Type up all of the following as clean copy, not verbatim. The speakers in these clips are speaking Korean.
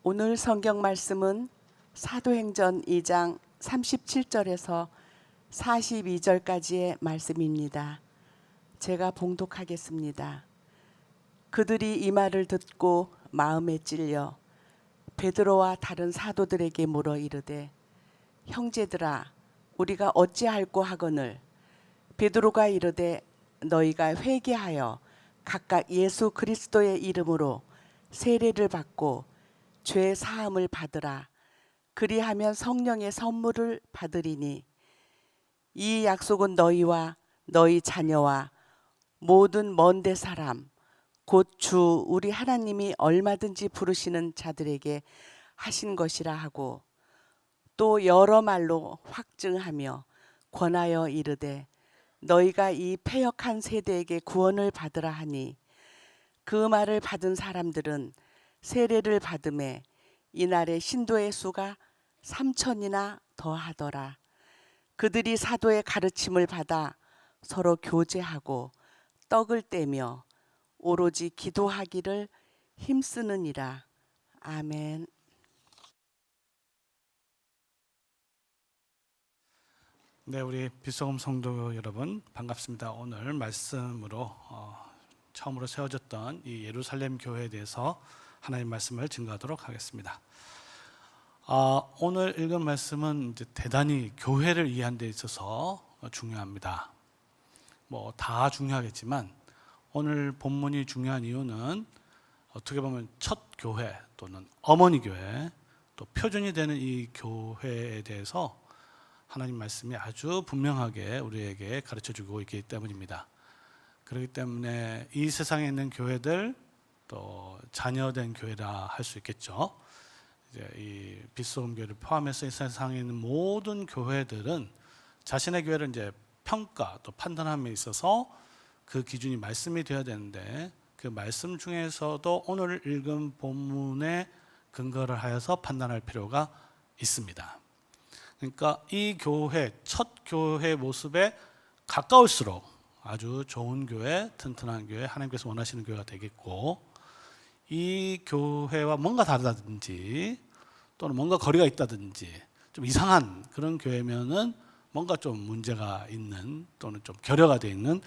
오늘 성경 말씀은 사도행전 2장 37절에서 42절까지의 말씀입니다. 제가 봉독하겠습니다. 그들이 이 말을 듣고 마음에 찔려 베드로와 다른 사도들에게 물어 이르되 형제들아 우리가 어찌할꼬 하거늘. 베드로가 이르되 너희가 회개하여 각각 예수 그리스도의 이름으로 세례를 받고 죄 사함을 받으라. 그리하면 성령의 선물을 받으리니 이 약속은 너희와 너희 자녀와 모든 먼데 사람 곧 주 우리 하나님이 얼마든지 부르시는 자들에게 하신 것이라 하고 또 여러 말로 확증하며 권하여 이르되 너희가 이 패역한 세대에게 구원을 받으라 하니 그 말을 받은 사람들은 세례를 받음에 이날의 신도의 수가 3,000이나 더하더라. 그들이 사도의 가르침을 받아 서로 교제하고 떡을 떼며 오로지 기도하기를 힘쓰느니라. 아멘. 네, 우리 빛소금 성도 여러분 반갑습니다. 오늘 말씀으로 처음으로 세워졌던 이 예루살렘 교회에 대해서 하나님 말씀을 증거하도록 하겠습니다. 오늘 읽은 말씀은 이제 대단히 교회를 이해하는 데 있어서 중요합니다. 뭐 다 중요하겠지만 오늘 본문이 중요한 이유는 어떻게 보면 첫 교회 또는 어머니 교회 또 표준이 되는 이 교회에 대해서 하나님 말씀이 아주 분명하게 우리에게 가르쳐주고 있기 때문입니다. 그렇기 때문에 이 세상에 있는 교회들 또 자녀된 교회라 할 수 있겠죠. 이제 이 빛소금 교회를 포함해서 이 세상에 있는 모든 교회들은 자신의 교회를 이제 평가 또 판단함에 있어서 그 기준이 말씀이 되어야 되는데 그 말씀 중에서도 오늘 읽은 본문에 근거를 하여서 판단할 필요가 있습니다. 그러니까 이 교회, 첫 교회 모습에 가까울수록 아주 좋은 교회, 튼튼한 교회, 하나님께서 원하시는 교회가 되겠고 이 교회와 뭔가 다르다든지 또는 뭔가 거리가 있다든지 좀 이상한 그런 교회면은 뭔가 좀 문제가 있는 또는 좀 결여가 되어 있는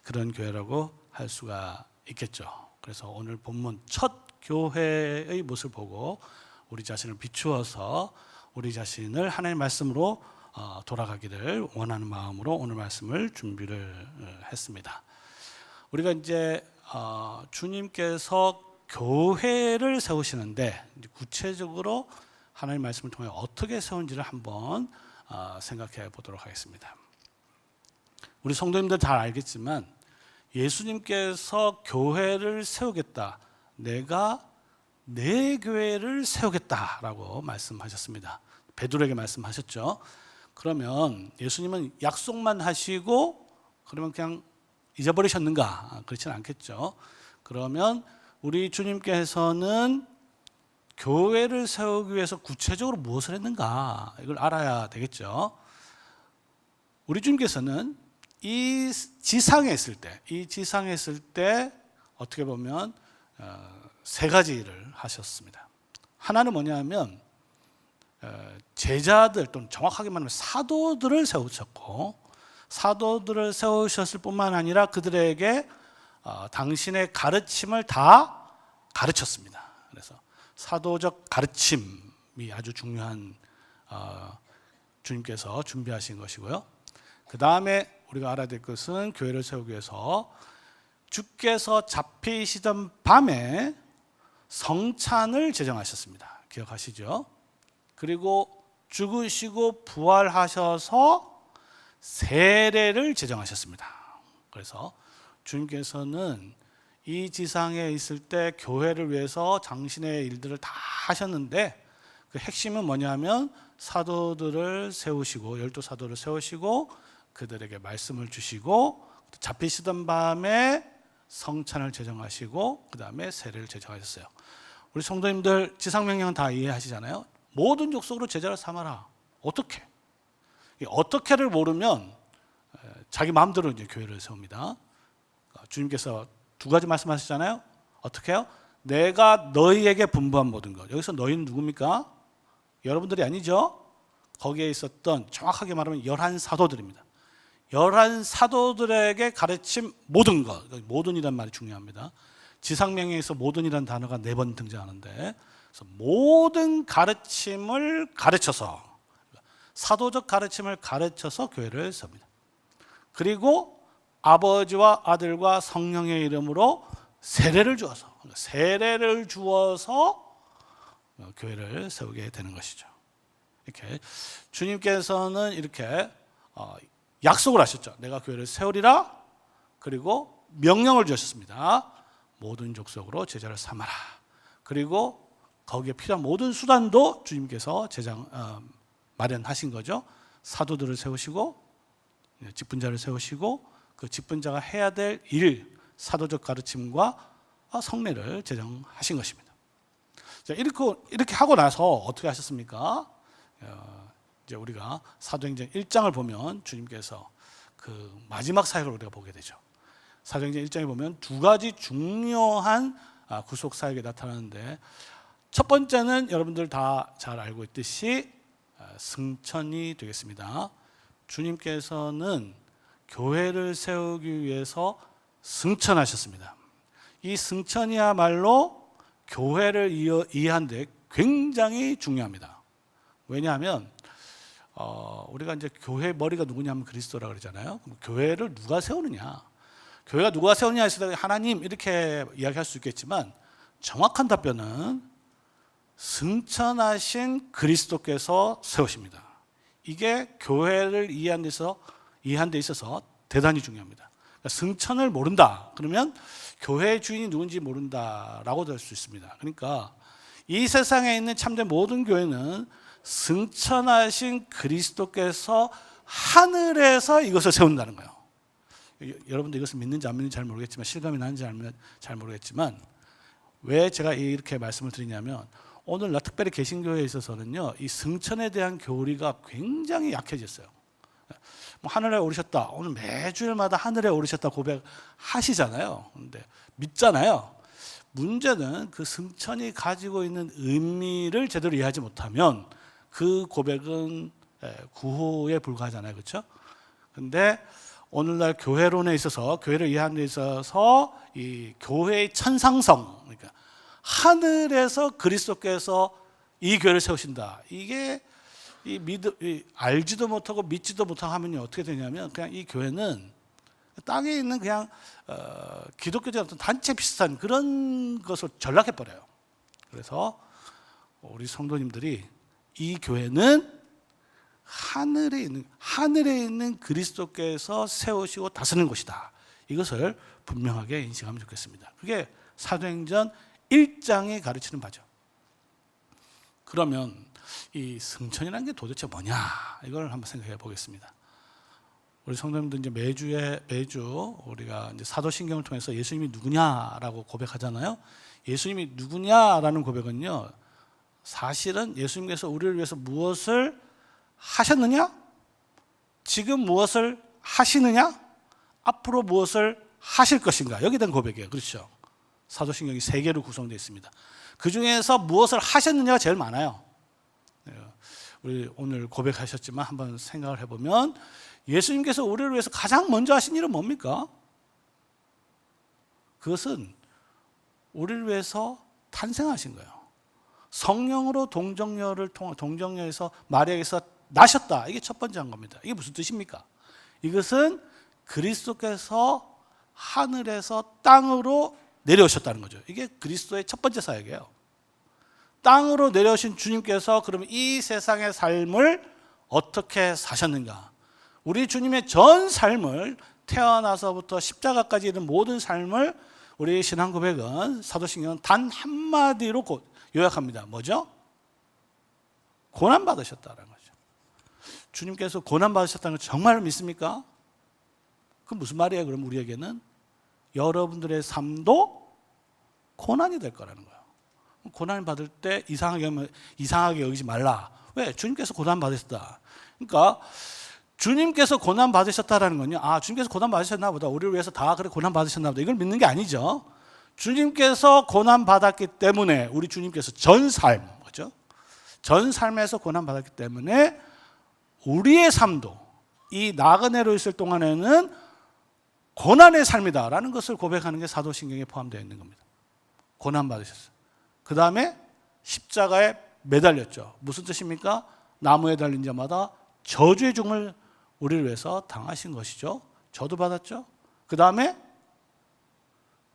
그런 교회라고 할 수가 있겠죠. 그래서 오늘 본문 첫 교회의 모습을 보고 우리 자신을 비추어서 우리 자신을 하나님의 말씀으로 돌아가기를 원하는 마음으로 오늘 말씀을 준비를 했습니다. 우리가 이제 주님께서 교회를 세우시는데 구체적으로 하나님의 말씀을 통해 어떻게 세운지를 한번 생각해 보도록 하겠습니다. 우리 성도님들 잘 알겠지만 예수님께서 교회를 세우겠다. 내가 내 교회를 세우겠다라고 말씀하셨습니다. 베드로에게 말씀하셨죠. 그러면 예수님은 약속만 하시고 그러면 그냥 잊어버리셨는가? 그렇지는 않겠죠. 그러면 우리 주님께서는 교회를 세우기 위해서 구체적으로 무엇을 했는가? 이걸 알아야 되겠죠. 우리 주님께서는 이 지상에 있을 때 어떻게 보면 세 가지를 하셨습니다. 하나는 뭐냐면 제자들 또는 정확하게 말하면 사도들을 세우셨고 사도들을 세우셨을 뿐만 아니라 그들에게 당신의 가르침을 다 가르쳤습니다. 그래서 사도적 가르침이 아주 중요한 주님께서 준비하신 것이고요. 그 다음에 우리가 알아야 될 것은 교회를 세우기 위해서 주께서 잡히시던 밤에 성찬을 제정하셨습니다. 기억하시죠? 그리고 죽으시고 부활하셔서 세례를 제정하셨습니다. 그래서 주님께서는 이 지상에 있을 때 교회를 위해서 당신의 일들을 다 하셨는데 그 핵심은 뭐냐면 사도들을 세우시고 12사도를 세우시고 그들에게 말씀을 주시고 잡히시던 밤에 성찬을 제정하시고 그 다음에 세례를 제정하셨어요. 우리 성도님들 지상명령은 다 이해하시잖아요. 모든 족속으로 제자를 삼아라. 어떻게? 어떻게를 모르면 자기 마음대로 이제 교회를 세웁니다. 주님께서 두 가지 말씀하셨잖아요. 어떻게 해요? 내가 너희에게 분부한 모든 것. 여기서 너희는 누굽니까? 여러분들이 아니죠. 거기에 있었던, 정확하게 말하면 11사도들입니다. 11사도들에게 가르친 모든 것. 모든이란 말이 중요합니다. 지상명령에서 모든이라는 단어가 4번 등장하는데, 그래서 모든 가르침을 가르쳐서, 사도적 가르침을 가르쳐서 교회를 세웁니다. 그리고 아버지와 아들과 성령의 이름으로 세례를 주어서 교회를 세우게 되는 것이죠. 이렇게 주님께서는 이렇게 약속을 하셨죠. 내가 교회를 세우리라. 그리고 명령을 주셨습니다. 모든 족속으로 제자를 삼아라. 그리고 거기에 필요한 모든 수단도 주님께서 마련하신 거죠. 사도들을 세우시고 직분자를 세우시고 그 직분자가 해야 될 일, 사도적 가르침과 성례를 제정하신 것입니다. 자, 이렇게 하고 나서 어떻게 하셨습니까? 이제 우리가 사도행전 1장을 보면 주님께서 그 마지막 사역을 우리가 보게 되죠. 사도행전 1장에 보면 두 가지 중요한 구속 사역이 나타나는데, 첫 번째는 여러분들 다 잘 알고 있듯이 승천이 되겠습니다. 주님께서는 교회를 세우기 위해서 승천하셨습니다. 이 승천이야말로 교회를 이해하는 데 굉장히 중요합니다. 왜냐하면 우리가 이제 교회 머리가 누구냐면 그리스도라 그러잖아요. 그럼 교회를 누가 세우느냐? 교회가 누가 세우느냐 했을 때 하나님 이렇게 이야기할 수 있겠지만, 정확한 답변은 승천하신 그리스도께서 세우십니다. 이게 교회를 이해하는 데 있어서 대단히 중요합니다. 그러니까 승천을 모른다 그러면 교회의 주인이 누군지 모른다라고 될 수 있습니다. 그러니까 이 세상에 있는 참된 모든 교회는 승천하신 그리스도께서 하늘에서 이것을 세운다는 거예요. 여러분들 이것을 믿는지 안 믿는지 잘 모르겠지만, 실감이 나는지 잘 모르겠지만, 왜 제가 이렇게 말씀을 드리냐면, 오늘 특별히 개신교회에 있어서는요, 이 승천에 대한 교리가 굉장히 약해졌어요. 하늘에 오르셨다, 오늘 매주일마다 하늘에 오르셨다 고백하시잖아요. 근데 믿잖아요. 문제는 그 승천이 가지고 있는 의미를 제대로 이해하지 못하면 그 고백은 구호에 불과하잖아요. 그렇죠? 근데 오늘날 교회론에 있어서, 교회를 이해하는 데 있어서 이 교회의 천상성, 그러니까 하늘에서 그리스도께서 이 교회를 세우신다. 이게 알지도 못하고 믿지도 못하고 하면 어떻게 되냐면, 그냥 이 교회는 땅에 있는 그냥 기독교적 어떤 단체 비슷한 그런 것을 전락해 버려요. 그래서 우리 성도님들이 이 교회는 하늘에 있는 그리스도께서 세우시고 다스리는 곳이다. 이것을 분명하게 인식하면 좋겠습니다. 그게 사도행전 1장이 가르치는 바죠. 그러면 이 승천이라는 게 도대체 뭐냐? 이걸 한번 생각해 보겠습니다. 우리 성도님들 이제 매주 우리가 이제 사도신경을 통해서 예수님이 누구냐라고 고백하잖아요. 예수님이 누구냐라는 고백은요, 사실은 예수님께서 우리를 위해서 무엇을 하셨느냐? 지금 무엇을 하시느냐? 앞으로 무엇을 하실 것인가? 여기에 대한 고백이에요. 그렇죠? 사도신경이 3개로 구성되어 있습니다. 그 중에서 무엇을 하셨느냐가 제일 많아요. 우리 오늘 고백하셨지만 한번 생각을 해보면, 예수님께서 우리를 위해서 가장 먼저 하신 일은 뭡니까? 그것은 우리를 위해서 탄생하신 거예요. 성령으로 동정녀에서 마리아에서 나셨다. 이게 첫 번째 한 겁니다. 이게 무슨 뜻입니까? 이것은 그리스도께서 하늘에서 땅으로 내려오셨다는 거죠. 이게 그리스도의 첫 번째 사역이에요. 땅으로 내려오신 주님께서 그럼 이 세상의 삶을 어떻게 사셨는가? 우리 주님의 전 삶을, 태어나서부터 십자가까지 이른 모든 삶을 우리 신앙 고백은, 사도신경은 단 한마디로 요약합니다. 뭐죠? 고난받으셨다는 거죠. 주님께서 고난받으셨다는 걸 정말 믿습니까? 그럼 무슨 말이에요? 그럼 우리에게는 여러분들의 삶도 고난이 될 거라는 거예요. 고난을 받을 때 이상하게 여기지 말라. 왜? 주님께서 고난 받으셨다. 그러니까 주님께서 고난 받으셨다라는 건요, 주님께서 고난 받으셨나 보다, 우리를 위해서 다 그래 고난 받으셨나 보다, 이걸 믿는 게 아니죠. 주님께서 고난 받았기 때문에 우리 주님께서 전 삶, 그죠? 전 삶에서 고난 받았기 때문에 우리의 삶도 이 나그네로 있을 동안에는 고난의 삶이다라는 것을 고백하는 게 사도신경에 포함되어 있는 겁니다. 고난 받으셨어요. 그 다음에 십자가에 매달렸죠. 무슨 뜻입니까? 나무에 달린 자마다 저주의 죽음을 우리를 위해서 당하신 것이죠. 저도 받았죠. 그 다음에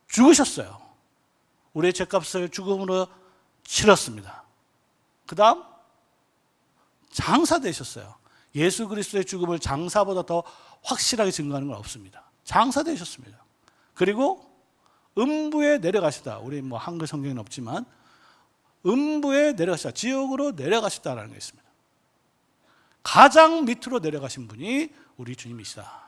죽으셨어요. 우리의 죄값을 죽음으로 치렀습니다. 그 다음 장사되셨어요. 예수 그리스도의 죽음을 장사보다 더 확실하게 증거하는 건 없습니다. 장사되셨습니다. 그리고 음부에 내려가시다. 우리 뭐 한글 성경에는 없지만 음부에 내려가시다. 지옥으로 내려가시다라는 게 있습니다. 가장 밑으로 내려가신 분이 우리 주님이시다.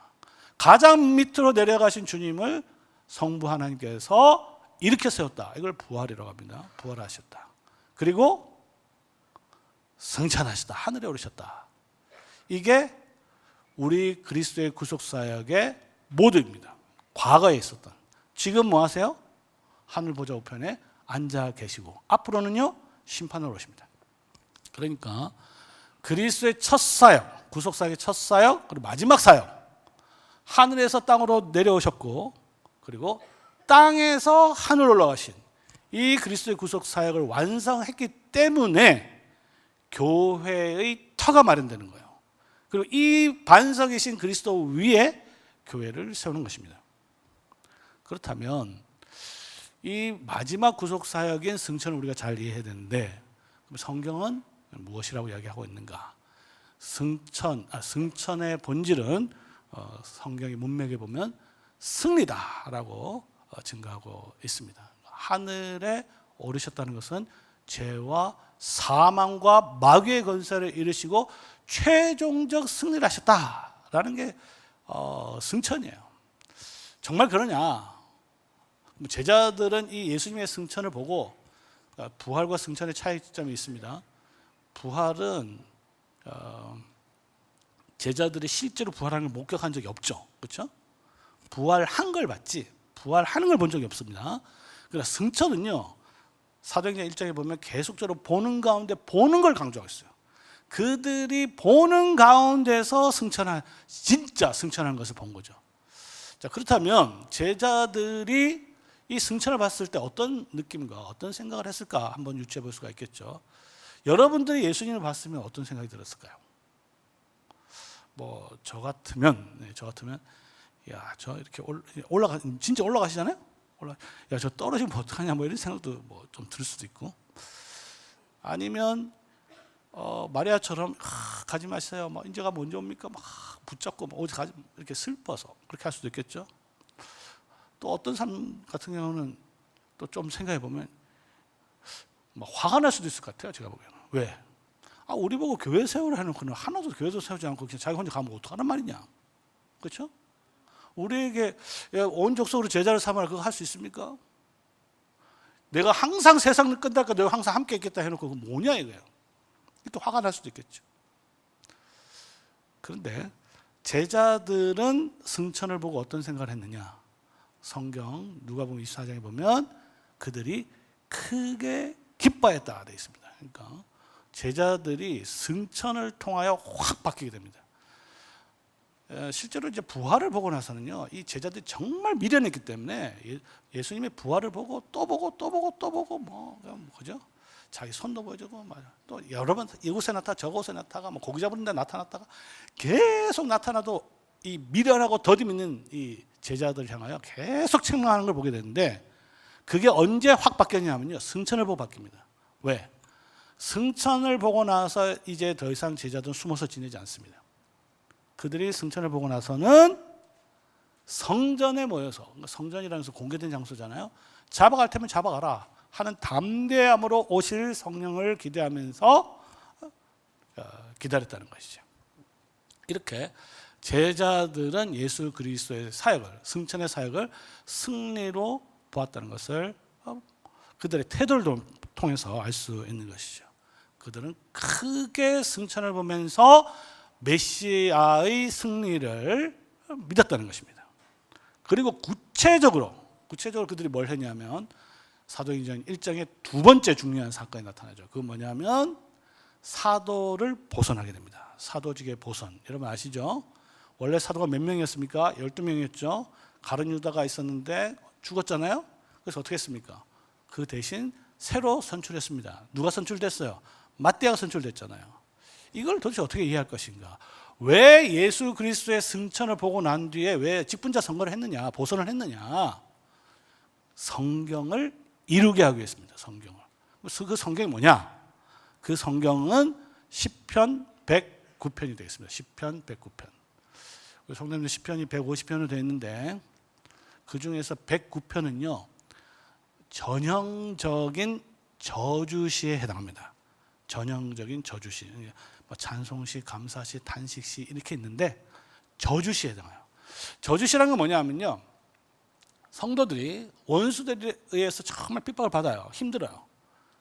가장 밑으로 내려가신 주님을 성부 하나님께서 일으켜 세웠다. 이걸 부활이라고 합니다. 부활하셨다. 그리고 승천하셨다. 하늘에 오르셨다. 이게 우리 그리스도의 구속사역의 모두입니다. 과거에 있었던. 지금 뭐 하세요? 하늘 보좌 우편에 앉아 계시고 앞으로는요 심판으로 오십니다. 그러니까 그리스도의 첫 사역, 구속사역의 첫 사역, 그리고 마지막 사역, 하늘에서 땅으로 내려오셨고 그리고 땅에서 하늘 올라가신 이 그리스도의 구속사역을 완성했기 때문에 교회의 터가 마련되는 거예요. 그리고 이 반석이신 그리스도 위에 교회를 세우는 것입니다. 그렇다면 이 마지막 구속사역인 승천을 우리가 잘 이해해야 되는데 그럼 성경은 무엇이라고 이야기하고 있는가? 승천의 본질은 성경의 문맥에 보면 승리다라고 증가하고 있습니다. 하늘에 오르셨다는 것은 죄와 사망과 마귀의 권세를 이루시고 최종적 승리를 하셨다라는 게 승천이에요. 정말 그러냐? 제자들은 이 예수님의 승천을 보고 부활과 승천의 차이점이 있습니다. 부활은 제자들이 실제로 부활하는 걸 목격한 적이 없죠. 그렇죠? 부활한 걸 봤지 부활하는 걸 본 적이 없습니다. 그러나 승천은요. 사도행전 1장에 보면 계속적으로 보는 가운데 보는 걸 강조하고 있어요. 그들이 보는 가운데서 진짜 승천하는 것을 본 거죠. 자, 그렇다면 제자들이 이 승천을 봤을 때 어떤 느낌과 어떤 생각을 했을까 한번 유추해 볼 수가 있겠죠. 여러분들이 예수님을 봤으면 어떤 생각이 들었을까요? 뭐 저 같으면 야, 저 이렇게 진짜 올라가시잖아요. 야, 저 떨어지면 어떡하냐 뭐 이런 생각도 뭐 좀 들 수도 있고, 아니면 마리아처럼 가지 마세요. 뭐 인제가 먼저 옵니까? 막 붙잡고 어디 가지 이렇게 슬퍼서 그렇게 할 수도 있겠죠. 또 어떤 사람 같은 경우는 또 좀 생각해 보면 막 화가 날 수도 있을 것 같아요. 제가 보기에는. 왜? 우리 보고 교회 세우라 해놓고는 하나도 교회도 세우지 않고 그냥 자기 혼자 가면 어떡하란 말이냐. 그렇죠? 우리에게 온 족속으로 제자를 삼아라 그거 할 수 있습니까? 내가 항상 세상을 끝날까 내가 항상 함께 있겠다 해놓고 그거 뭐냐 이거예요. 또 화가 날 수도 있겠죠. 그런데 제자들은 승천을 보고 어떤 생각을 했느냐? 성경 누가복음 24장에 보면 그들이 크게 기뻐했다 되어 있습니다. 그러니까 제자들이 승천을 통하여 확 바뀌게 됩니다. 실제로 이제 부활을 보고 나서는요, 이 제자들이 정말 미련했기 때문에 예수님의 부활을 보고 또 보고 또 보고 또 보고 그죠? 자기 손도 보여주고 또 여러 번 이곳에 나타 저곳에 나타가 뭐 고기 잡는 데 나타났다가 계속 나타나도 이 미련하고 더디 있는 이 제자들 향하여 계속 책망하는 걸 보게 되는데 그게 언제 확 바뀌었냐면요, 승천을 보고 바뀝니다. 왜? 승천을 보고 나서 이제 더 이상 제자들은 숨어서 지내지 않습니다. 그들이 승천을 보고 나서는 성전에 모여서, 성전이라는 것은 공개된 장소잖아요. 잡아갈 테면 잡아가라 하는 담대함으로 오실 성령을 기대하면서 기다렸다는 것이죠. 이렇게 제자들은 예수 그리스도의 사역을, 승천의 사역을 승리로 보았다는 것을 그들의 태도를 통해서 알 수 있는 것이죠. 그들은 크게 승천을 보면서 메시아의 승리를 믿었다는 것입니다. 그리고 구체적으로 구체적으로 그들이 뭘 했냐면 사도행전 1장의 두 번째 중요한 사건이 나타나죠. 그건 뭐냐면 사도를 보선하게 됩니다. 사도직의 보선. 여러분 아시죠? 원래 사도가 몇 명이었습니까? 12명이었죠. 가룟 유다가 있었는데 죽었잖아요. 그래서 어떻게 했습니까? 그 대신 새로 선출했습니다. 누가 선출됐어요? 맏대가 선출됐잖아요. 이걸 도대체 어떻게 이해할 것인가? 왜 예수 그리스도의 승천을 보고 난 뒤에 왜 직분자 선거를 했느냐? 보선을 했느냐? 성경을 이루게 하기 위해서입니다. 성경을. 그 성경이 뭐냐? 그 성경은 시편 109편이 되겠습니다. 시편 109편. 성경에 시편이 150편으로 되어 있는데 그 중에서 109편은요. 전형적인 저주시에 해당합니다. 전형적인 저주시. 뭐 찬송시, 감사시, 탄식시 이렇게 있는데 저주시에 해당해요. 저주시라는 건 뭐냐면요. 성도들이 원수들에 의해서 정말 핍박을 받아요. 힘들어요.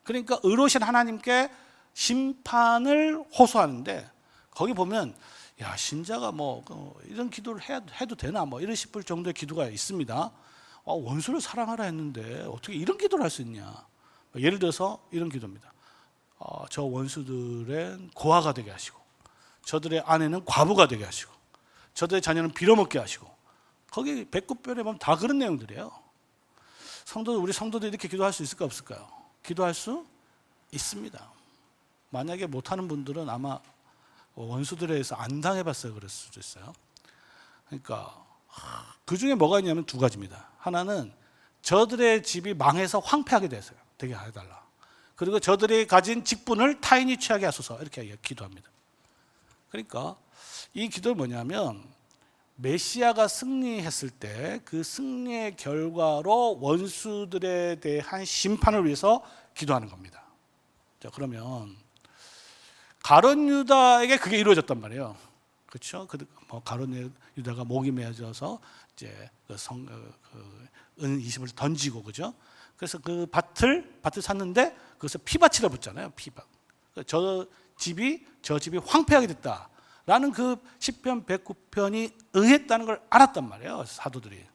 그러니까 의로우신 하나님께 심판을 호소하는데 거기 보면 야 신자가 뭐 이런 기도를 해도 되나 뭐 이런 싶을 정도의 기도가 있습니다. 원수를 사랑하라 했는데 어떻게 이런 기도를 할 수 있냐. 예를 들어서 이런 기도입니다. 저 원수들은 고아가 되게 하시고 저들의 아내는 과부가 되게 하시고 저들의 자녀는 빌어먹게 하시고 거기 109편에 보면 다 그런 내용들이에요. 우리 성도들이 이렇게 기도할 수 있을까 없을까요? 기도할 수 있습니다. 만약에 못하는 분들은 아마 원수들에 의해서 안 당해봤어요. 그럴 수도 있어요. 그러니까 그 중에 뭐가 있냐면 두 가지입니다. 하나는 저들의 집이 망해서 황폐하게 돼서요. 되게 해달라. 그리고 저들이 가진 직분을 타인이 취하게 하소서 이렇게 기도합니다. 그러니까 이 기도는 뭐냐면 메시아가 승리했을 때 그 승리의 결과로 원수들에 대한 심판을 위해서 기도하는 겁니다. 자, 그러면 가룟 유다에게 그게 이루어졌단 말이에요. 그렇죠? 가룟 유다가 목이 메어져서 이제 은 20을 던지고 그죠? 그래서 그 밭을 샀는데 그것을 피밭이라 붙잖아요. 피밭. 저 집이 황폐하게 됐다라는 그 시편 109편이 응했다는 걸 알았단 말이에요. 사도들이.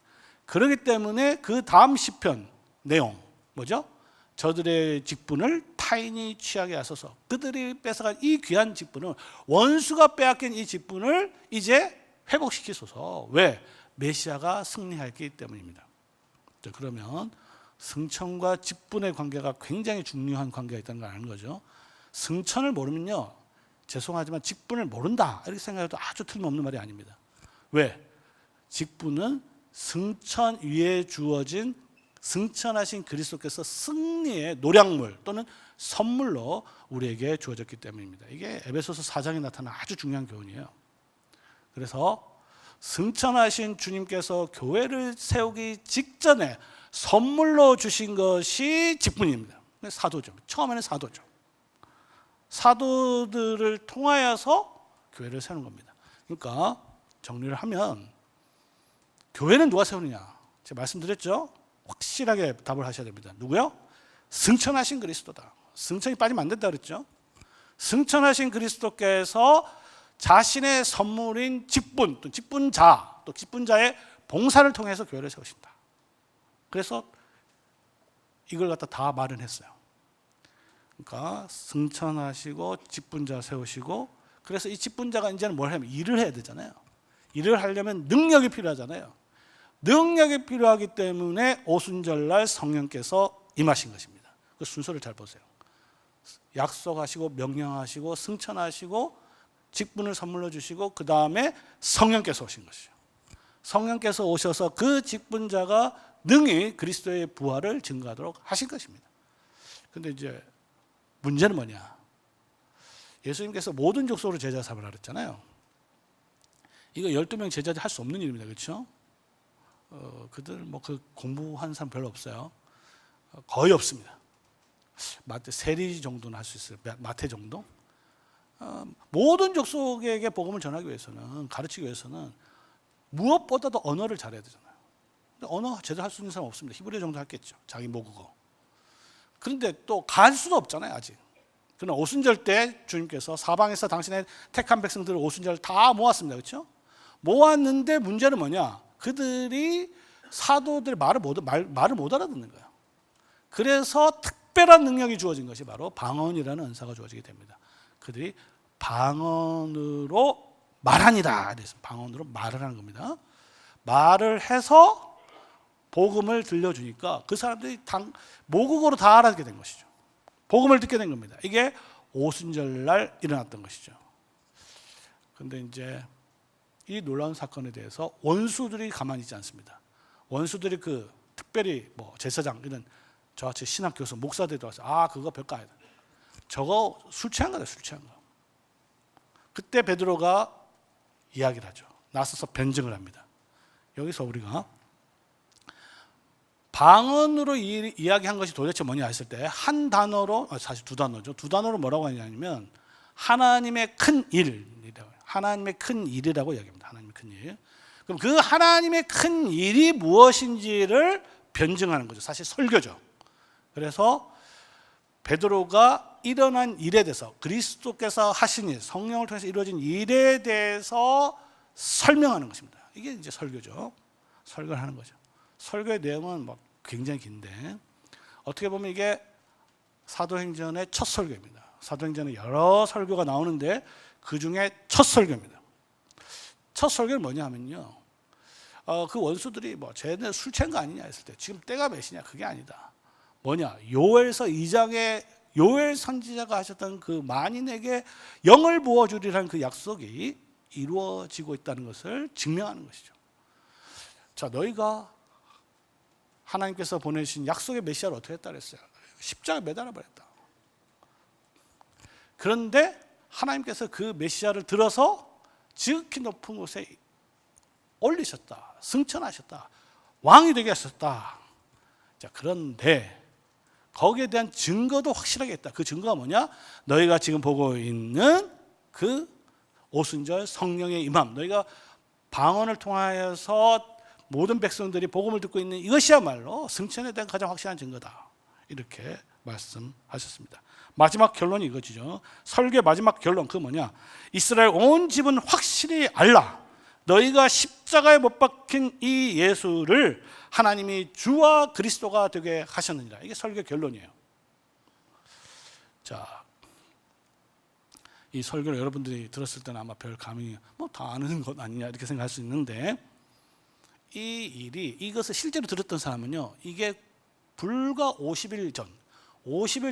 그렇기 때문에 그 다음 시편 내용 뭐죠? 저들의 직분을 타인이 취하게 하소서. 그들이 뺏어간 이 귀한 직분을 원수가 빼앗긴 이 직분을 이제 회복시키소서. 왜? 메시아가 승리했기 때문입니다. 자, 그러면 승천과 직분의 관계가 굉장히 중요한 관계가 있다는 걸 아는 거죠. 승천을 모르면요. 죄송하지만 직분을 모른다. 이렇게 생각해도 아주 틀림없는 말이 아닙니다. 왜? 직분은 승천 위에 주어진 승천하신 그리스도께서 승리의 노량물 또는 선물로 우리에게 주어졌기 때문입니다. 이게 에베소서 4장에 나타난 아주 중요한 교훈이에요. 그래서 승천하신 주님께서 교회를 세우기 직전에 선물로 주신 것이 직분입니다. 사도죠. 처음에는 사도죠. 사도들을 통하여서 교회를 세우는 겁니다. 그러니까 정리를 하면 교회는 누가 세우느냐? 제가 말씀드렸죠? 확실하게 답을 하셔야 됩니다. 누구요? 승천하신 그리스도다. 승천이 빠지면 안 된다 그랬죠? 승천하신 그리스도께서 자신의 선물인 직분, 또 직분자, 또 직분자의 봉사를 통해서 교회를 세우신다. 그래서 이걸 갖다 다 말은 했어요. 그러니까 승천하시고 직분자 세우시고 그래서 이 직분자가 이제는 뭘 하면 일을 해야 되잖아요. 일을 하려면 능력이 필요하잖아요. 능력이 필요하기 때문에 오순절날 성령께서 임하신 것입니다. 그 순서를 잘 보세요. 약속하시고 명령하시고 승천하시고 직분을 선물로 주시고 그 다음에 성령께서 오신 것이죠. 성령께서 오셔서 그 직분자가 능히 그리스도의 부활을 증거하도록 하신 것입니다. 그런데 이제 문제는 뭐냐? 예수님께서 모든 족속으로 제자 삼으라 그랬잖아요. 이거 12명 제자들 할 수 없는 일입니다. 그렇죠? 그들 그 공부한 사람 별로 없어요. 거의 없습니다. 세리 정도는 할 수 있어요. 마태 정도? 모든 족속에게 복음을 전하기 위해서는 가르치기 위해서는 무엇보다도 언어를 잘해야 되잖아요. 근데 언어 제대로 할 수 있는 사람 없습니다. 히브리어 정도 했겠죠. 자기 모국어. 그런데 또 갈 수도 없잖아요. 아직. 그러나 오순절 때 주님께서 사방에서 당신의 택한 백성들을 오순절 다 모았습니다. 그렇죠? 모았는데 문제는 뭐냐? 그들이 사도들의 말을 못 알아듣는 거예요. 그래서 특별한 능력이 주어진 것이 바로 방언이라는 은사가 주어지게 됩니다. 그들이 방언으로 말하니라. 그래서 방언으로 말을 하는 겁니다. 말을 해서 복음을 들려주니까 그 사람들이 모국어로 다 알아듣게 된 것이죠. 복음을 듣게 된 겁니다. 이게 오순절날 일어났던 것이죠. 그런데 이제 이 놀라운 사건에 대해서 원수들이 가만히 있지 않습니다. 원수들이 특별히 제사장 이런 저같이 신학 교수 목사들이 와서 그거 별거 아니다. 저거 술 취한 거다, 술 취한 거. 그때 베드로가 이야기를 하죠. 나서서 변증을 합니다. 여기서 우리가 방언으로 이야기한 것이 도대체 뭐냐 했을 때 한 단어로, 사실 두 단어죠. 두 단어로 뭐라고 하냐면 하나님의 큰 일이라고, 하나님의 큰 일이라고 이야기합니다. 하나님의 큰 일. 그럼 그 하나님의 큰 일이 무엇인지를 변증하는 거죠. 사실 설교죠. 그래서 베드로가 일어난 일에 대해서, 그리스도께서 하신 일, 성령을 통해서 이루어진 일에 대해서 설명하는 것입니다. 이게 이제 설교죠. 설교를 하는 거죠. 설교의 내용은 굉장히 긴데 어떻게 보면 이게 사도행전의 첫 설교입니다. 사도행전에 여러 설교가 나오는데 그 중에 첫 설교입니다. 첫 설교는 뭐냐 하면요, 그 원수들이 쟤네 술 취한 거 아니냐 했을 때 지금 때가 몇이냐, 그게 아니다. 뭐냐, 요엘서 2장에 요엘 선지자가 하셨던 그 만인에게 영을 부어주리라는 그 약속이 이루어지고 있다는 것을 증명하는 것이죠. 자, 너희가 하나님께서 보내신 약속의 메시아를 어떻게 했다 그랬어요? 십자가에 매달아 버렸다. 그런데 하나님께서 그 메시아를 들어서 지극히 높은 곳에 올리셨다. 승천하셨다. 왕이 되게 하셨다. 자, 그런데 거기에 대한 증거도 확실하게 있다. 그 증거가 뭐냐? 너희가 지금 보고 있는 그 오순절 성령의 임함, 너희가 방언을 통하여서 모든 백성들이 복음을 듣고 있는 이것이야말로 승천에 대한 가장 확실한 증거다. 이렇게 말씀하셨습니다. 마지막 결론이 이거죠. 설교의 마지막 결론, 그 뭐냐? 이스라엘 온 집은 확실히 알라. 너희가 십자가에 못 박힌 이 예수를 하나님이 주와 그리스도가 되게 하셨느니라. 이게 설교 결론이에요. 자, 이 설교를 여러분들이 들었을 때는 아마 별 감이 다 아는 것 아니냐 이렇게 생각할 수 있는데, 이 일이, 이것을 실제로 들었던 사람은요, 이게 불과 50일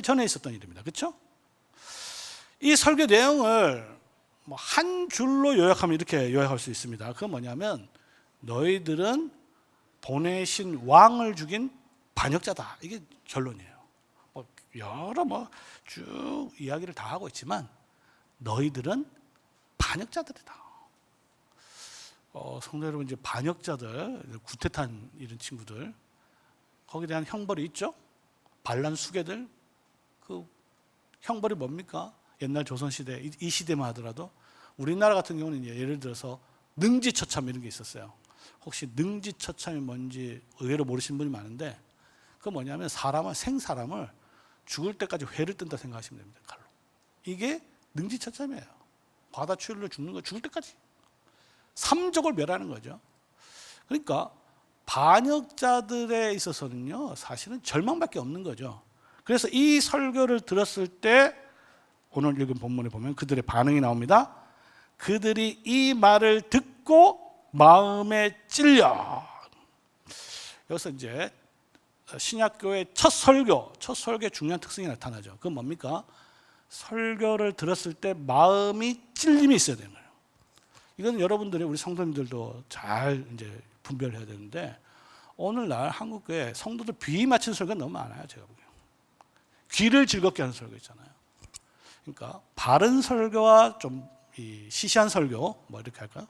전에 있었던 일입니다. 그렇죠? 이 설교 내용을 한 줄로 요약하면 이렇게 요약할 수 있습니다. 그건 뭐냐면 너희들은 보내신 왕을 죽인 반역자다. 이게 결론이에요. 여러 쭉 이야기를 다 하고 있지만 너희들은 반역자들이다. 성도 여러분, 이제 반역자들, 구태탄 이런 친구들, 거기에 대한 형벌이 있죠. 반란 수괴들, 그 형벌이 뭡니까? 옛날 조선시대, 이 시대만 하더라도 우리나라 같은 경우는 예를 들어서 능지처참 이런 게 있었어요. 혹시 능지처참이 뭔지 의외로 모르시는 분이 많은데, 그거 뭐냐면 생사람을 죽을 때까지 회를 뜬다 생각하시면 됩니다. 칼로. 이게 능지처참이에요. 과다출혈로 죽는 거, 죽을 때까지. 삼족을 멸하는 거죠. 그러니까 반역자들에 있어서는요, 사실은 절망밖에 없는 거죠. 그래서 이 설교를 들었을 때 오늘 읽은 본문에 보면 그들의 반응이 나옵니다. 그들이 이 말을 듣고 마음에 찔려. 여기서 이제 신약교회 첫 설교의 중요한 특성이 나타나죠. 그건 뭡니까? 설교를 들었을 때 마음이 찔림이 있어야 되는 거예요. 이건 여러분들이, 우리 성도님들도 잘 이제 분별해야 되는데, 오늘날 한국교회 성도들 귀 맞춘 설교가 너무 많아요. 제가 보기엔 귀를 즐겁게 하는 설교 있잖아요. 그러니까 바른 설교와 좀 시시한 설교, 이렇게 할까요?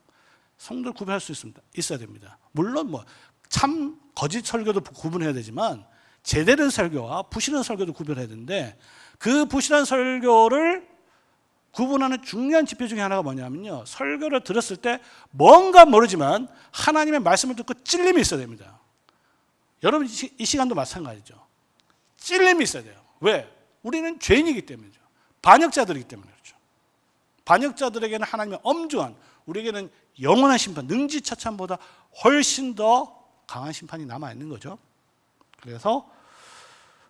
성도를 구분할 수 있어야 됩니다. 물론 참 거짓 설교도 구분해야 되지만 제대로 된 설교와 부실한 설교도 구별해야 되는데, 그 부실한 설교를 구분하는 중요한 지표 중에 하나가 뭐냐면요, 설교를 들었을 때 뭔가 모르지만 하나님의 말씀을 듣고 찔림이 있어야 됩니다. 여러분 이 시간도 마찬가지죠. 찔림이 있어야 돼요. 왜? 우리는 죄인이기 때문이죠. 반역자들이기 때문에 그렇죠. 반역자들에게는 하나님의 엄중한, 우리에게는 영원한 심판, 능지처참보다 훨씬 더 강한 심판이 남아 있는 거죠. 그래서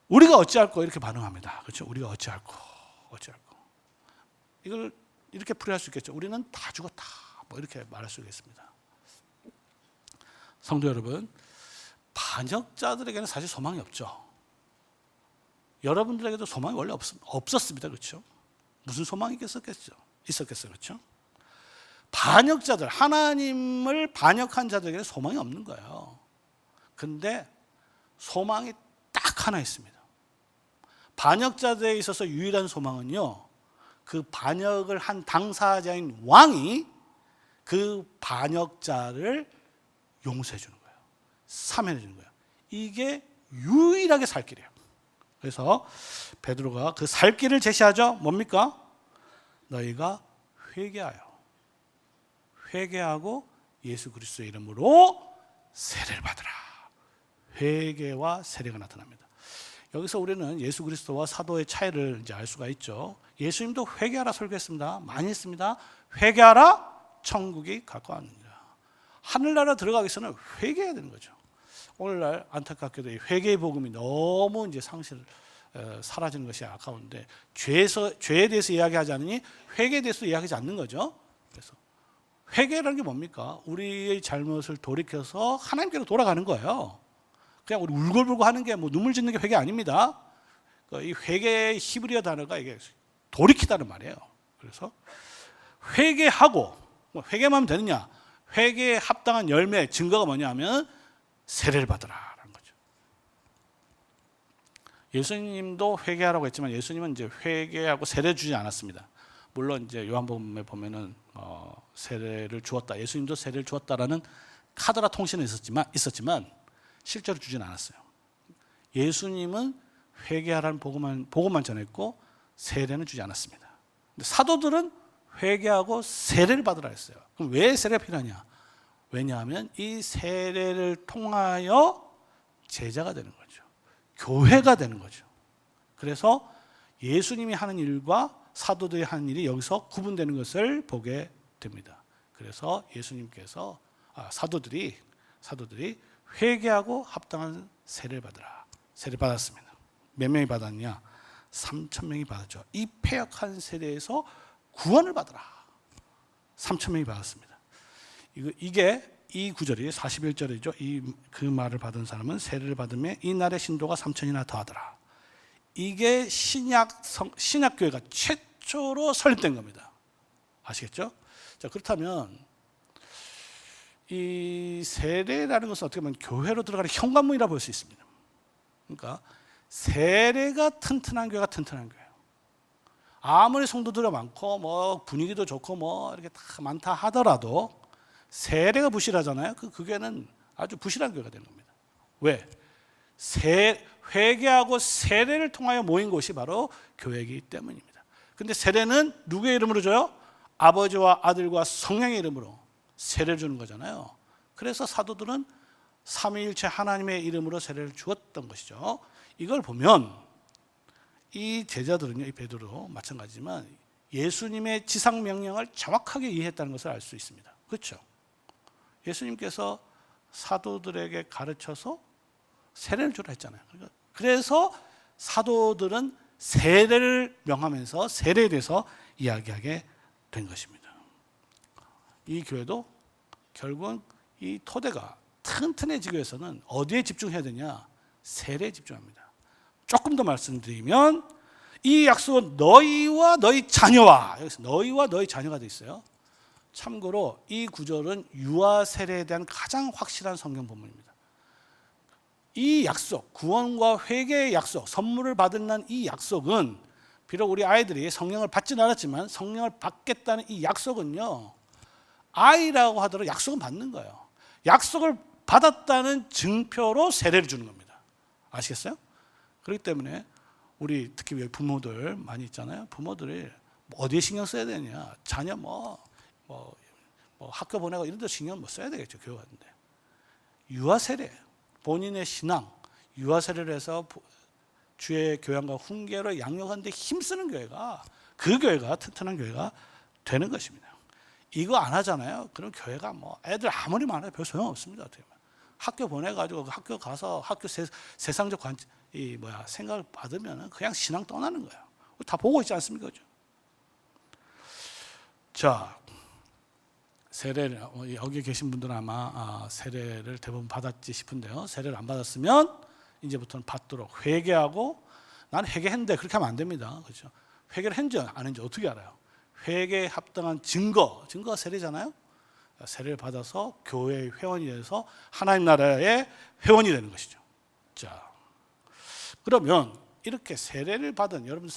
우리가 어찌할꼬 이렇게 반응합니다. 그렇죠? 우리가 어찌할꼬. 이걸 이렇게 풀이할 수 있겠죠. 우리는 다 죽었다. 뭐 이렇게 말할 수 있겠습니다. 성도 여러분, 반역자들에게는 사실 소망이 없죠. 여러분들에게도 소망이 원래 없었습니다. 그렇죠? 무슨 소망이 있었겠어요. 그렇죠? 반역자들, 하나님을 반역한 자들에게는 소망이 없는 거예요. 근데 소망이 딱 하나 있습니다. 반역자들에 있어서 유일한 소망은요, 그 반역을 한 당사자인 왕이 그 반역자를 용서해 주는 거예요. 사면해 주는 거예요. 이게 유일하게 살 길이에요. 그래서 베드로가 그 살 길을 제시하죠. 뭡니까? 너희가 회개하고 예수 그리스도의 이름으로 세례를 받으라. 회개와 세례가 나타납니다. 여기서 우리는 예수 그리스도와 사도의 차이를 이제 알 수가 있죠. 예수님도 회개하라 설교했습니다. 많이 했습니다. 회개하라, 천국이 가까웠느니라. 하늘나라 들어가기 위해서는 회개해야 되는 거죠. 오늘날 안타깝게도 이 회개의 복음이 너무 이제 사라지는 것이 아까운데, 죄에 대해서 이야기하지 않으니 회개에 대해서 이야기하지 않는 거죠. 그래서 회개라는 게 뭡니까? 우리의 잘못을 돌이켜서 하나님께로 돌아가는 거예요. 그냥 우리 울고불고 하는 게 뭐 눈물 짓는 게 회개 아닙니다. 이 회개의 히브리어 단어가 이게 돌이키다는 말이에요. 그래서 회개하고, 회개만 하면 되느냐? 회개에 합당한 열매, 증거가 뭐냐면 세례를 받으라라는 거죠. 예수님도 회개하라고 했지만 예수님은 이제 회개하고 세례 주지 않았습니다. 물론 이제 요한복음에 보면은 세례를 주었다. 예수님도 세례를 주었다라는 카더라 통신은 있었지만 실제로 주진 않았어요. 예수님은 회개하라는 복음만 전했고 세례는 주지 않았습니다. 근데 사도들은 회개하고 세례를 받으라 했어요. 그럼 왜 세례가 필요하냐? 왜냐하면 이 세례를 통하여 제자가 되는 거죠. 교회가 되는 거죠. 그래서 예수님이 하는 일과 사도들이 하는 일이 여기서 구분되는 것을 보게 됩니다. 그래서 예수님께서 사도들이 회개하고 합당한 세례를 받으라. 세례를 받았습니다. 몇 명이 받았냐? 3,000명이 받았죠. 이 패역한 세례에서 구원을 받으라. 3,000명이 받았습니다. 이게 이 구절이 41절이죠. 그 말을 받은 사람은 세례를 받으며 이 날의 신도가 3,000이나 더하더라. 이게 신약교회가 최초로 설립된 겁니다. 아시겠죠? 자, 그렇다면 이 세례라는 것은 어떻게 보면 교회로 들어가는 현관문이라 볼 수 있습니다. 그러니까 세례가 튼튼한 교회가 튼튼한 교회예요. 아무리 성도들이 많고 뭐 분위기도 좋고 뭐 이렇게 다 많다 하더라도 세례가 부실하잖아요. 그 교회는 아주 부실한 교회가 되는 겁니다. 왜? 회개하고 세례를 통하여 모인 곳이 바로 교회이기 때문입니다. 근데 세례는 누구의 이름으로 줘요? 아버지와 아들과 성령의 이름으로 세례를 주는 거잖아요. 그래서 사도들은 삼위일체 하나님의 이름으로 세례를 주었던 것이죠. 이걸 보면 이 제자들은요, 이 베드로 마찬가지지만 예수님의 지상 명령을 정확하게 이해했다는 것을 알 수 있습니다. 그렇죠? 예수님께서 사도들에게 가르쳐서 세례를 주라 했잖아요. 그래서 사도들은 세례를 명하면서 세례에 대해서 이야기하게 된 것입니다. 이 교회도 결국은 이 토대가 튼튼해지기 위해서는 어디에 집중해야 되냐? 세례에 집중합니다. 조금 더 말씀드리면 이 약속은 너희와 너희 자녀와, 여기서 너희와 너희 자녀가 돼 있어요. 참고로 이 구절은 유아 세례에 대한 가장 확실한 성경 본문입니다. 이 약속, 구원과 회개의 약속, 선물을 받는 이 약속은 비록 우리 아이들이 성령을 받지는 않았지만 성령을 받겠다는 이 약속은요, 아이라고 하더라도 약속은 받는 거예요. 약속을 받았다는 증표로 세례를 주는 겁니다. 아시겠어요? 그렇기 때문에 우리 특히 여기 부모들 많이 있잖아요. 부모들이 어디에 신경 써야 되냐? 자녀 학교 보내고 이런 데 신경 못 써야 되겠죠. 교회 가는데. 유아 세례, 본인의 신앙, 유아 세례를 해서 주의 교양과 훈계로 양육하는데 힘쓰는 교회가, 그 교회가 튼튼한 교회가 되는 것입니다. 이거 안 하잖아요. 그럼 교회가 애들 아무리 많아도 별 소용 없습니다. 어떻게 보면. 학교 보내가지고 학교 가서 학교 세상적 생각을 받으면 그냥 신앙 떠나는 거예요. 다 보고 있지 않습니까? 그죠? 자, 세례를 여기 계신 분들은 아마 세례를 대부분 받았지 싶은데요. 세례를 안 받았으면 이제부터는 받도록 회개하고, 난 회개했는데 그렇게 하면 안 됩니다. 그렇죠? 회개를 했는지 안 했는지 어떻게 알아요? 회개에 합당한 증거가 세례잖아요. 세례를 받아서 교회의 회원이 돼서 하나님 나라의 회원이 되는 것이죠. 자, 그러면 이렇게 세례를 받은, 여러분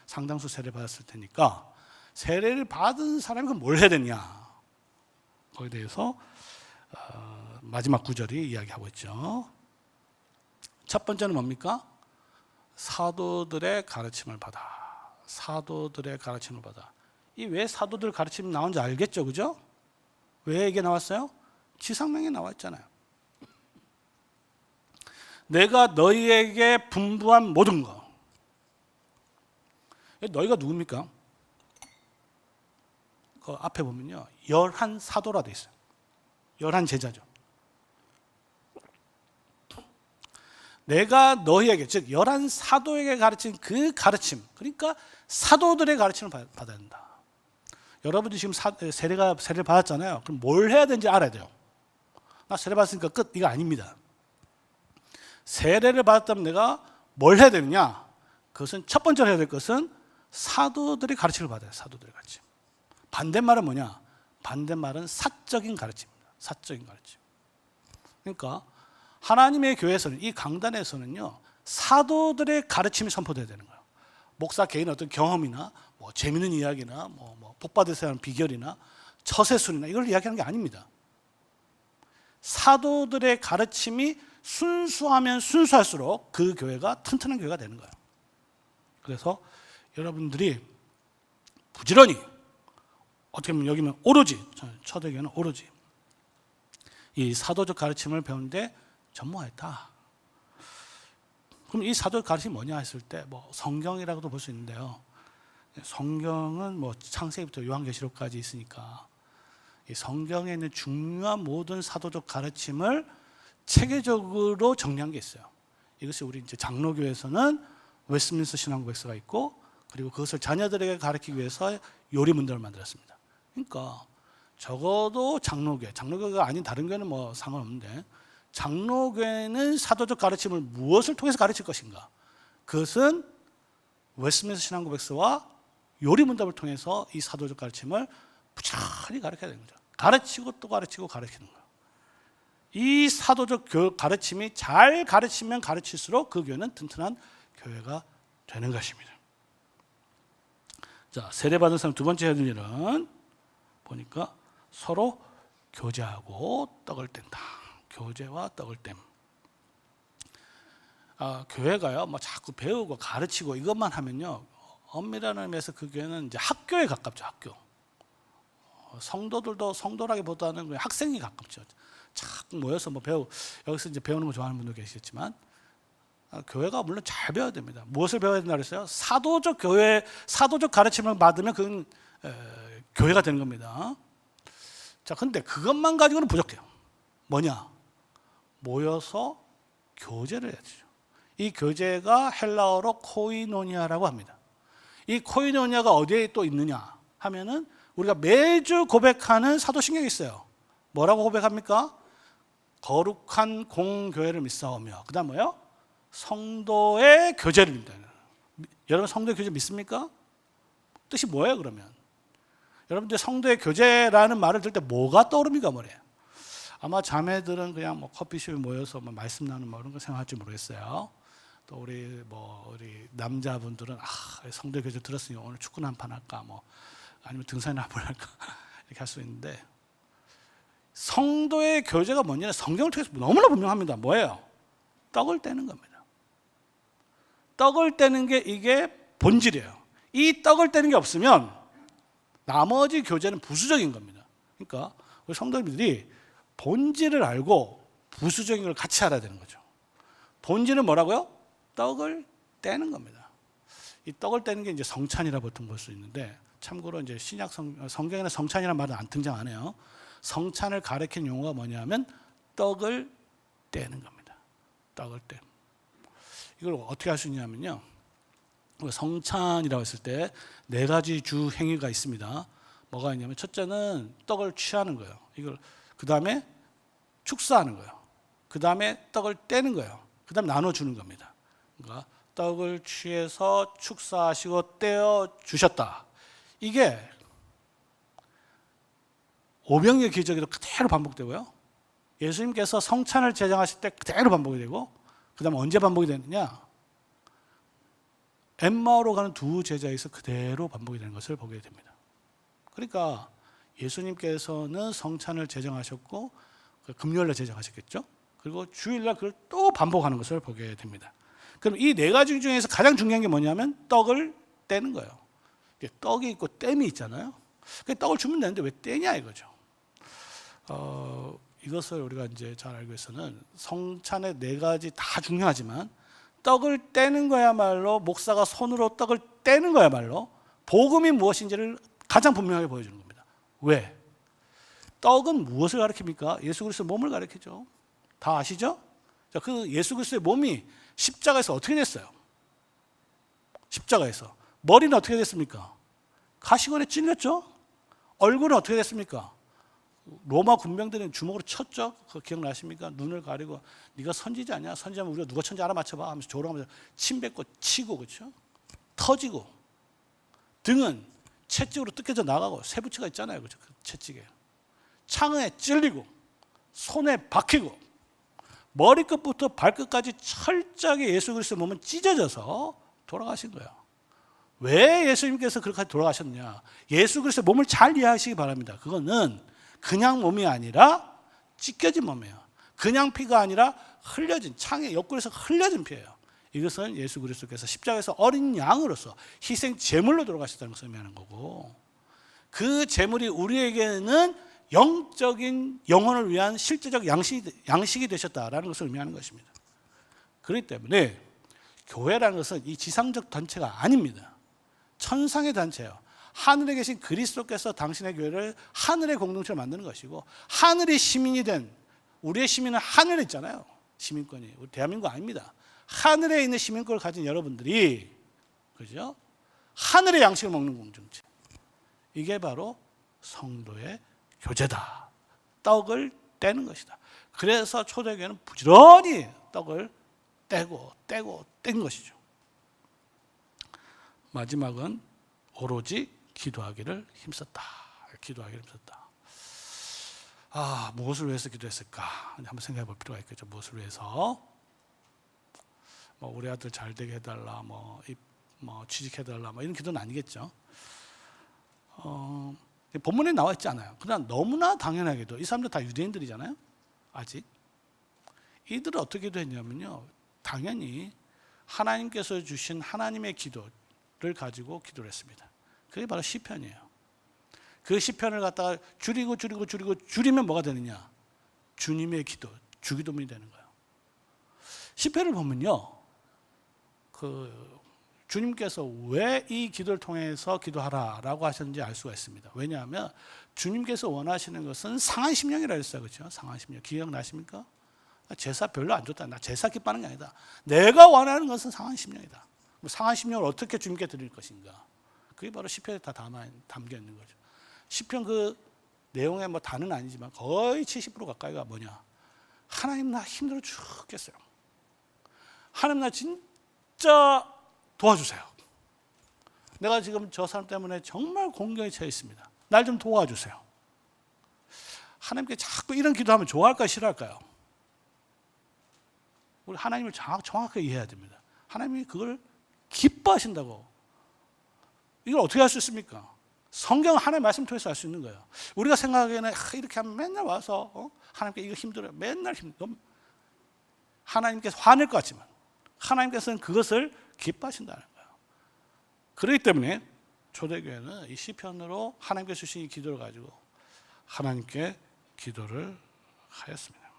상당수 세례 받았을 테니까 세례를 받은 사람이 그럼 뭘 해야 되냐? 거기에 대해서 마지막 구절이 이야기하고 있죠. 첫 번째는 뭡니까? 사도들의 가르침을 받아. 사도들의 가르침을 받아. 이 왜 사도들 가르침이 나온지 알겠죠, 그죠? 왜 이게 나왔어요? 지상명에 나와 있잖아요. 내가 너희에게 분부한 모든 것. 너희가 누굽니까? 그 앞에 보면요, 11사도라 돼 있어요. 11제자죠. 내가 너희에게, 즉 11사도에게 가르친 그 가르침, 그러니까 사도들의 가르침을 받아야 된다. 여러분들이 지금 세례를 받았잖아요. 그럼 뭘 해야 되는지 알아야 돼요. 나 세례 받았으니까 끝, 이거 아닙니다. 세례를 받았다면 내가 뭘 해야 되느냐? 그것은 첫 번째로 해야 될 것은 사도들의 가르침을 받아야 돼요. 사도들의 가르침. 반대말은 뭐냐? 반대말은 사적인 가르침입니다. 사적인 가르침. 그러니까 하나님의 교회에서는, 이 강단에서는요, 사도들의 가르침이 선포돼야 되는 거예요. 목사 개인의 어떤 경험이나 뭐 재미있는 이야기나 뭐 복 받으셔야 하는 비결이나 처세술이나 이걸 이야기하는 게 아닙니다. 사도들의 가르침이 순수하면 순수할수록 그 교회가 튼튼한 교회가 되는 거예요. 그래서 여러분들이 부지런히, 어떻게 보면 여기는 오로지, 초대교회는 오로지 이 사도적 가르침을 배우는데 전무하였다. 그럼 이 사도적 가르침이 뭐냐 했을 때 뭐 성경이라고도 볼 수 있는데요. 성경은 뭐 창세기부터 요한계시록까지 있으니까 이 성경에 있는 중요한 모든 사도적 가르침을 체계적으로 정리한 게 있어요. 이것이 우리 이제 장로교에서는 웨스트민스터 신앙고백서가 있고, 그리고 그것을 자녀들에게 가르치기 위해서 요리문답을 만들었습니다. 그러니까 적어도 장로교가 아닌 다른 교회는 뭐 상관없는데, 장로교회는 사도적 가르침을 무엇을 통해서 가르칠 것인가? 그것은 웨스트민스터 신앙고백서와 요리문답을 통해서 이 사도적 가르침을 부지런히 가르쳐야 되는 거죠. 가르치고 또 가르치고 가르치는 거예요. 이 사도적 가르침이 잘 가르치면 가르칠수록 그 교회는 튼튼한 교회가 되는 것입니다. 자, 세례받은 사람 두 번째 해야 될 일은 보니까 서로 교제하고 떡을 뗀다. 교제와 떡을 뗀. 교회가요, 뭐 자꾸 배우고 가르치고 이것만 하면요, 엄밀한 의미에서 그 교회는 이제 학교에 가깝죠. 학교. 성도들도 성도라기보다는 그냥 학생이 가깝죠. 자꾸 모여서 뭐 여기서 이제 배우는 거 좋아하는 분도 계시겠지만, 교회가 물론 잘 배워야 됩니다. 무엇을 배워야 된다 그랬어요? 사도적 가르침을 받으면 그건 교회가 되는 겁니다. 자, 근데 그것만 가지고는 부족해요. 뭐냐? 모여서 교제를 해야 되죠. 이 교제가 헬라어로 코이노니아라고 합니다. 이 코이노니아가 어디에 또 있느냐 하면은 우리가 매주 고백하는 사도신경이 있어요. 뭐라고 고백합니까? 거룩한 공교회를 믿사오며, 그다음 뭐요? 성도의 교제를 믿다. 여러분 성도의 교제 믿습니까? 뜻이 뭐예요 그러면? 여러분들 성도의 교제라는 말을 들을 때 뭐가 떠오릅니까 뭐래요? 아마 자매들은 그냥 뭐 커피숍에 모여서 뭐 말씀 나누는 뭐 이런 거 생각할지 모르겠어요. 또 우리 남자분들은 성도의 교제 들었으니 오늘 축구나 한 판 할까, 뭐 아니면 등산이나 한 번 할까 이렇게 할 수 있는데, 성도의 교제가 뭐냐? 성경을 통해서 너무나 분명합니다. 뭐예요? 떡을 떼는 겁니다. 떡을 떼는 게 이게 본질이에요. 이 떡을 떼는 게 없으면 나머지 교제는 부수적인 겁니다. 그러니까 우리 성도님들이 본질을 알고 부수적인 걸 같이 알아야 되는 거죠. 본질은 뭐라고요? 떡을 떼는 겁니다. 이 떡을 떼는 게 이제 성찬이라 보통 볼 수 있는데, 참고로 이제 신약 성경에는 성찬이라는 말은 안 등장 안 해요. 성찬을 가리키는 용어가 뭐냐면 떡을 떼는 겁니다. 떡을 떼. 이걸 어떻게 할 수 있냐면요. 성찬이라고 했을 때 네 가지 주 행위가 있습니다. 뭐가 있냐면 첫째는 떡을 취하는 거예요. 이걸 그 다음에 축사하는 거예요. 그 다음에 떡을 떼는 거예요. 그 다음에 나눠주는 겁니다. 그러니까 떡을 취해서 축사하시고 떼어 주셨다. 이게 오병이어 기적에도 그대로 반복되고요. 예수님께서 성찬을 제정하실 때 그대로 반복이 되고, 그 다음에 언제 반복이 되느냐? 엠마오로 가는 두 제자에서 그대로 반복이 되는 것을 보게 됩니다. 그러니까 예수님께서는 성찬을 제정하셨고 금요일날 제정하셨겠죠. 그리고 주일날 그걸 또 반복하는 것을 보게 됩니다. 그럼 이 네 가지 중에서 가장 중요한 게 뭐냐면 떡을 떼는 거예요. 떡이 있고 땜이 있잖아요. 떡을 주면 되는데 왜 떼냐 이거죠. 이것을 우리가 이제 잘 알고 있어는 성찬의 네 가지 다 중요하지만 떡을 떼는 거야말로, 목사가 손으로 떡을 떼는 거야말로 복음이 무엇인지를 가장 분명하게 보여주는 겁니다. 왜? 떡은 무엇을 가리킵니까? 예수 그리스도의 몸을 가리키죠. 다 아시죠? 자, 그 예수 그리스도의 몸이 십자가에서 어떻게 됐어요? 십자가에서 머리는 어떻게 됐습니까? 가시관에 찔렸죠. 얼굴은 어떻게 됐습니까? 로마 군병들은 주먹으로 쳤죠. 그거 기억나십니까? 눈을 가리고 네가 선지자 아니야? 선지자면 우리가 누가 천지 알아맞혀봐 하면서 조롱하면서 침 뱉고 치고, 그렇죠? 터지고, 등은 채찍으로 뜯겨져 나가고, 쇠붙이가 있잖아요, 그렇죠? 그 채찍에 창에 찔리고, 손에 박히고, 머리끝부터 발끝까지 철저하게 예수 그리스도의 몸은 찢어져서 돌아가신 거예요. 왜 예수님께서 그렇게 돌아가셨느냐? 예수 그리스도의 몸을 잘 이해하시기 바랍니다. 그거는 그냥 몸이 아니라 찢겨진 몸이에요. 그냥 피가 아니라 흘려진, 창의 옆구리에서 흘려진 피예요. 이것은 예수 그리스도께서 십자가에서 어린 양으로서 희생 제물로 돌아가셨다는 것을 의미하는 거고, 그 제물이 우리에게는 영적인 영혼을 위한 실제적 양식이 되셨다라는 것을 의미하는 것입니다. 그렇기 때문에 교회라는 것은 이 지상적 단체가 아닙니다. 천상의 단체예요. 하늘에 계신 그리스도께서 당신의 교회를 하늘의 공동체로 만드는 것이고, 하늘의 시민이 된, 우리의 시민은 하늘에 있잖아요. 시민권이. 우리 대한민국 아닙니다. 하늘에 있는 시민권을 가진 여러분들이, 그죠? 하늘의 양식을 먹는 공동체. 이게 바로 성도의 교제다. 떡을 떼는 것이다. 그래서 초대교회는 부지런히 떡을 뗀 것이죠. 마지막은 오로지 기도하기를 힘썼다. 무엇을 위해서 기도했을까? 한번 생각해 볼 필요가 있겠죠. 무엇을 위해서? 우리 아들 잘 되게 해달라, 취직해달라, 이런 기도는 아니겠죠. 본문에 나와 있지 않아요. 그러나 너무나 당연하게도 이 사람들 다 유대인들이잖아요. 아직 이들은 어떻게 기도했냐면요, 당연히 하나님께서 주신 하나님의 기도를 가지고 기도를 했습니다. 그게 바로 시편이에요. 그 시편을 갖다가 줄이면 뭐가 되느냐? 주님의 기도, 주기도문이 되는 거예요. 시편을 보면요, 주님께서 왜 이 기도를 통해서 기도하라라고 하셨는지 알 수가 있습니다. 왜냐하면 주님께서 원하시는 것은 상한심령이라 했어요. 그렇죠? 상한심령. 기억나십니까? 제사 별로 안 좋다. 나 제사 기뻐하는 게 아니다. 내가 원하는 것은 상한심령이다. 상한심령을 어떻게 주님께 드릴 것인가? 그게 바로 시편에 다 담겨 있는 거죠. 시편 그 내용의 다는 아니지만 거의 70% 가까이가 뭐냐? 하나님 나 힘들어 죽겠어요. 하나님 나 진짜 도와주세요. 내가 지금 저 사람 때문에 정말 공경에 처해 있습니다. 날 좀 도와주세요. 하나님께 자꾸 이런 기도하면 좋아할까요? 싫어할까요? 우리 하나님을 정확하게 이해해야 됩니다. 하나님이 그걸 기뻐하신다고. 이걸 어떻게 할 수 있습니까? 성경 하나님의 말씀 통해서 알 수 있는 거예요. 우리가 생각하기에는 이렇게 하면 맨날 와서 하나님께 이거 힘들어요. 맨날 힘들어. 하나님께서 화낼 것 같지만 하나님께서는 그것을 기뻐하신다는 거예요. 그렇기 때문에 초대교회는 이 시편으로 하나님께 주신 이 기도를 가지고 하나님께 기도를 하였습니다.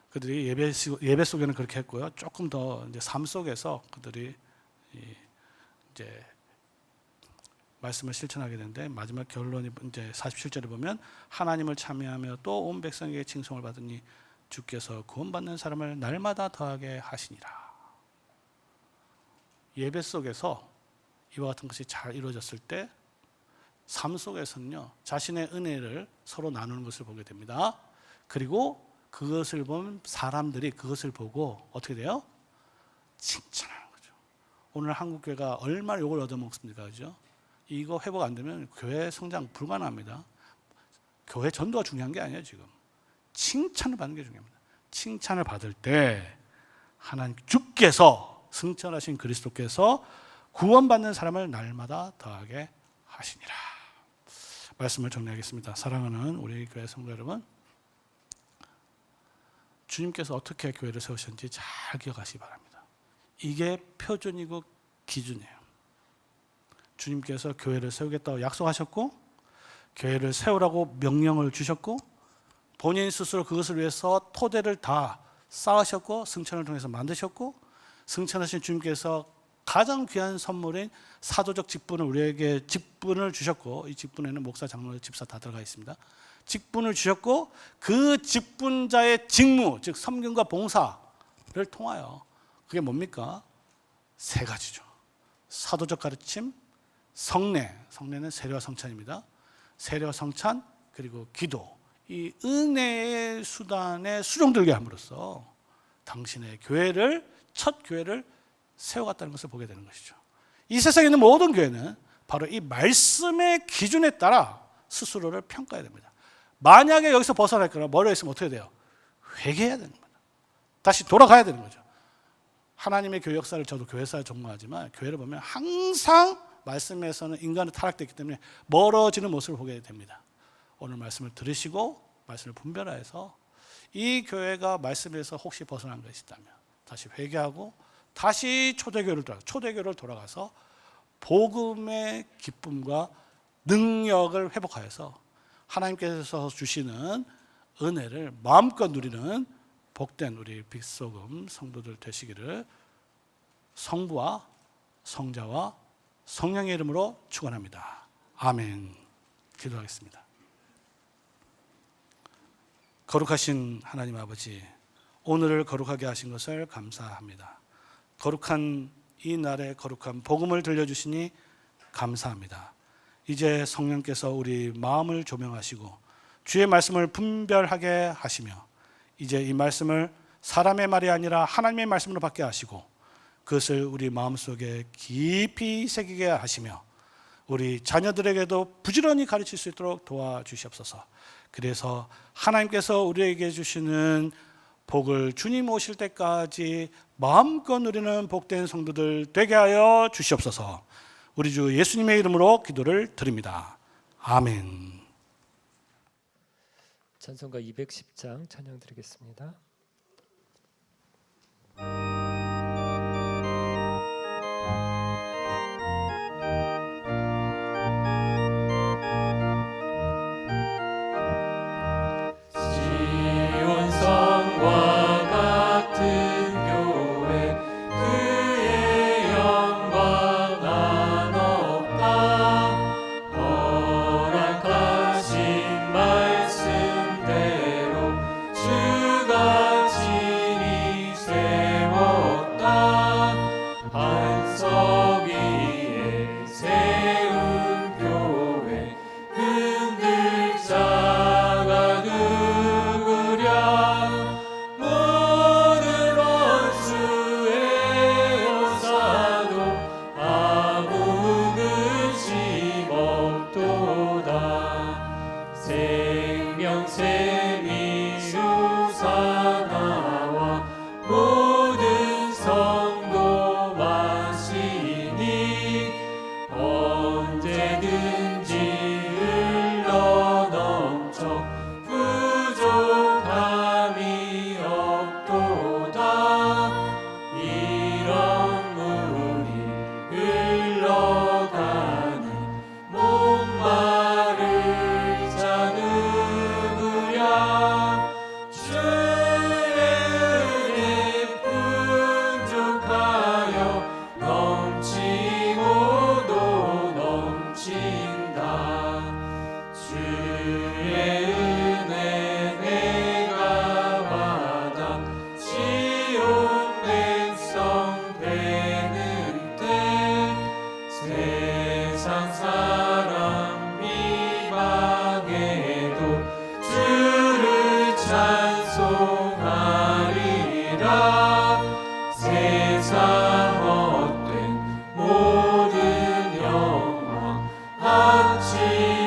그들이 예배 속에는 그렇게 했고요. 조금 더 이제 삶 속에서 그들이 이제 말씀을 실천하게 되는데 마지막 결론이 이제 47절에 보면 하나님을 참여하며 또 온 백성에게 칭송을 받으니 주께서 구원받는 사람을 날마다 더하게 하시니라. 예배 속에서 이와 같은 것이 잘 이루어졌을 때 삶 속에서는요, 자신의 은혜를 서로 나누는 것을 보게 됩니다. 그리고 그것을 보면 사람들이 그것을 보고 어떻게 돼요? 칭찬하는 거죠. 오늘 한국교회가 얼마나 욕을 얻어먹습니까? 그죠? 이거 회복 안 되면 교회 성장 불가능합니다. 교회 전도가 중요한 게 아니에요, 지금. 칭찬을 받는 게 중요합니다. 칭찬을 받을 때 하나님 주께서 승천하신 그리스도께서 구원받는 사람을 날마다 더하게 하시니라. 말씀을 정리하겠습니다. 사랑하는 우리 교회 성도 여러분, 주님께서 어떻게 교회를 세우셨는지 잘 기억하시기 바랍니다. 이게 표준이고 기준이에요. 주님께서 교회를 세우겠다고 약속하셨고, 교회를 세우라고 명령을 주셨고, 본인 스스로 그것을 위해서 토대를 다 쌓으셨고, 승천을 통해서 만드셨고, 승천하신 주님께서 가장 귀한 선물인 사도적 직분을 우리에게 직분을 주셨고, 이 직분에는 목사, 장로, 집사 다 들어가 있습니다. 직분을 주셨고, 그 직분자의 직무, 즉 섬김과 봉사를 통하여 그게 뭡니까? 세 가지죠. 사도적 가르침, 성례, 성례는 세례와 성찬입니다. 세례와 성찬, 그리고 기도. 이 은혜의 수단에 수종들게 함으로써 당신의 교회를, 첫 교회를 세워갔다는 것을 보게 되는 것이죠. 이 세상에 있는 모든 교회는 바로 이 말씀의 기준에 따라 스스로를 평가해야 됩니다. 만약에 여기서 벗어날 거나 멀어 있으면 어떻게 돼요? 회개해야 되는 겁니다. 다시 돌아가야 되는 거죠. 하나님의 교회 역사를, 저도 교회사를 전공하지만 교회를 보면 항상 말씀에서는 인간은 타락됐기 때문에 멀어지는 모습을 보게 됩니다. 오늘 말씀을 들으시고 말씀을 분별하여서 이 교회가 말씀에서 혹시 벗어난 것이 있다면 다시 회개하고 다시 초대교회를 돌아가서 복음의 기쁨과 능력을 회복하여서 하나님께서 주시는 은혜를 마음껏 누리는 복된 우리 빅소금 성도들 되시기를 성부와 성자와 성령의 이름으로 축원합니다. 아멘. 기도하겠습니다. 거룩하신 하나님 아버지, 오늘을 거룩하게 하신 것을 감사합니다. 거룩한 이 날에 거룩한 복음을 들려주시니 감사합니다. 이제 성령께서 우리 마음을 조명하시고 주의 말씀을 분별하게 하시며 이제 이 말씀을 사람의 말이 아니라 하나님의 말씀으로 받게 하시고 그것을 우리 마음속에 깊이 새기게 하시며 우리 자녀들에게도 부지런히 가르칠 수 있도록 도와주시옵소서. 그래서 하나님께서 우리에게 주시는 복을 주님 오실 때까지 마음껏 누리는 복된 성도들 되게 하여 주시옵소서. 우리 주 예수님의 이름으로 기도를 드립니다. 아멘. 찬송가 210장 찬양 드리겠습니다. 허락하신 말씀대로 주가 같이